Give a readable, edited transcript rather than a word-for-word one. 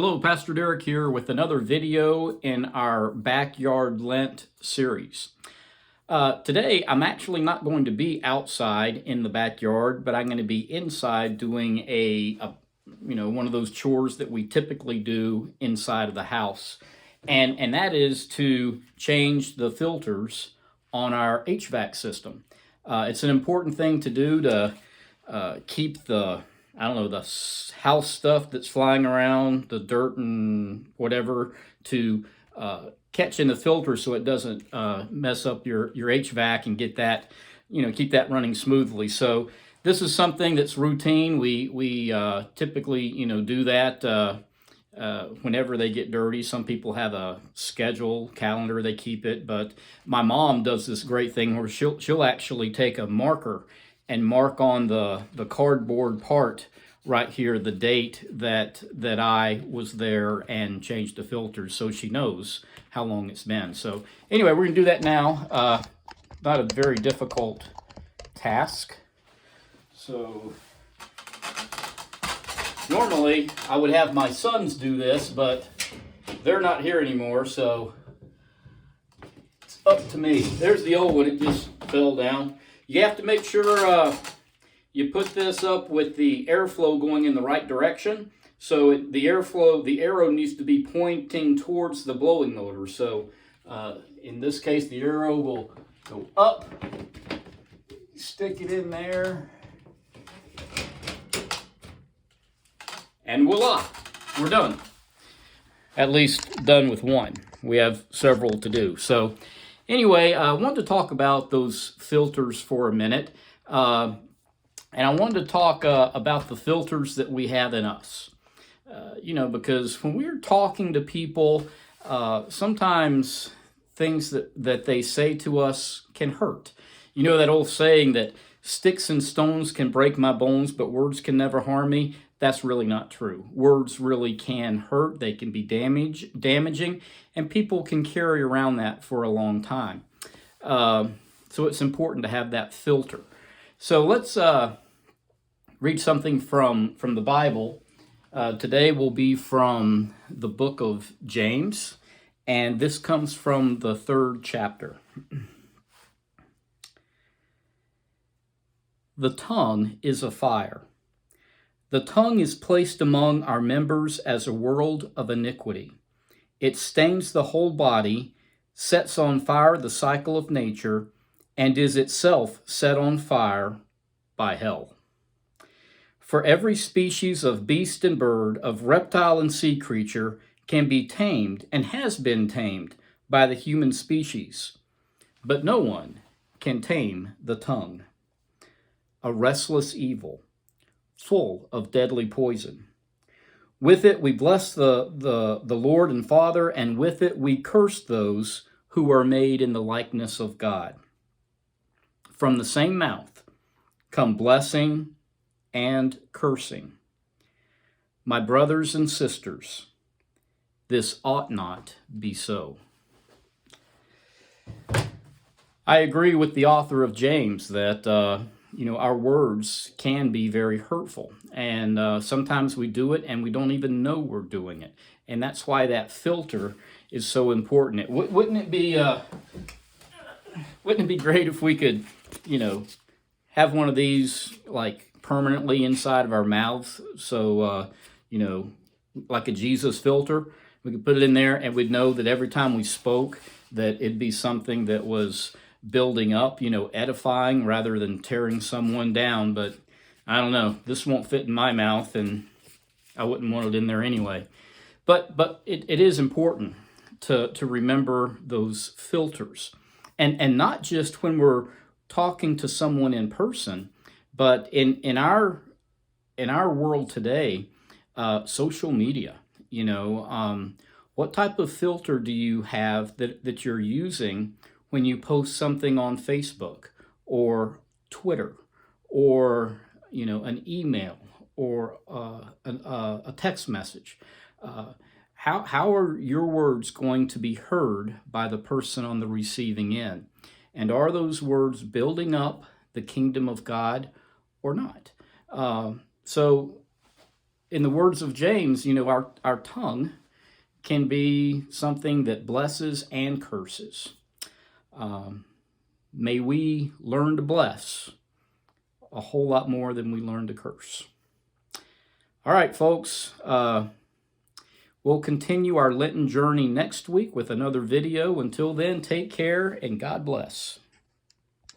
Hello, Pastor Derek here with another video in our Backyard Lent series. Today, I'm actually not going to be outside in the backyard, but I'm going to be inside doing one of those chores that we typically do inside of the house, and that is to change the filters on our HVAC system. It's an important thing to do to keep the house stuff that's flying around, the dirt and whatever, to catch in the filter so it doesn't mess up your HVAC and get that, keep that running smoothly. So this is something that's routine. We typically, do that whenever they get dirty. Some people have a schedule, calendar, they keep it, but my mom does this great thing where she'll actually take a marker and mark on the cardboard part right here the date that I was there and changed the filters, so she knows how long it's been. So anyway, we're gonna do that now. Not a very difficult task. So normally I would have my sons do this, but they're not here anymore, so it's up to me. There's the old one, it just fell down. You have to make sure you put this up with the airflow going in the right direction. So the arrow needs to be pointing towards the blowing motor. So in this case, the arrow will go up, stick it in there, and voila, we're done. At least done with one. We have several to do. So anyway, I wanted to talk about those filters for a minute. And I wanted to talk about the filters that we have in us. Because when we're talking to people, sometimes things that they say to us can hurt. You know that old saying that sticks and stones can break my bones, but words can never harm me? That's really not true. Words really can hurt. They can be damaging, and people can carry around that for a long time. So it's important to have that filter. So let's read something from the Bible. Today will be from the book of James, and this comes from the 3rd chapter. The tongue is a fire. The tongue is placed among our members as a world of iniquity. It stains the whole body, sets on fire the cycle of nature, and is itself set on fire by hell. For every species of beast and bird, of reptile and sea creature can be tamed and has been tamed by the human species, but no one can tame the tongue. A restless evil, full of deadly poison. With it we bless the Lord and Father, and with it we curse those who are made in the likeness of God. From the same mouth come blessing and cursing. My brothers and sisters, this ought not be so. I agree with the author of James that our words can be very hurtful, and sometimes we do it and we don't even know we're doing it, and that's why that filter is so important. Wouldn't it be great if we could have one of these like permanently inside of our mouths? So like a Jesus filter, we could put it in there and we'd know that every time we spoke that it'd be something that was building up, edifying rather than tearing someone down. But I don't know, this won't fit in my mouth, and I wouldn't want it in there anyway. But it is important to remember those filters, and not just when we're talking to someone in person, but in our world today, social media. What type of filter do you have that you're using when you post something on Facebook or Twitter or an email or a text message? How are your words going to be heard by the person on the receiving end? And are those words building up the kingdom of God or not? So in the words of James, our tongue can be something that blesses and curses. May we learn to bless a whole lot more than we learn to curse. All right, folks. We'll continue our Lenten journey next week with another video. Until then, take care and God bless.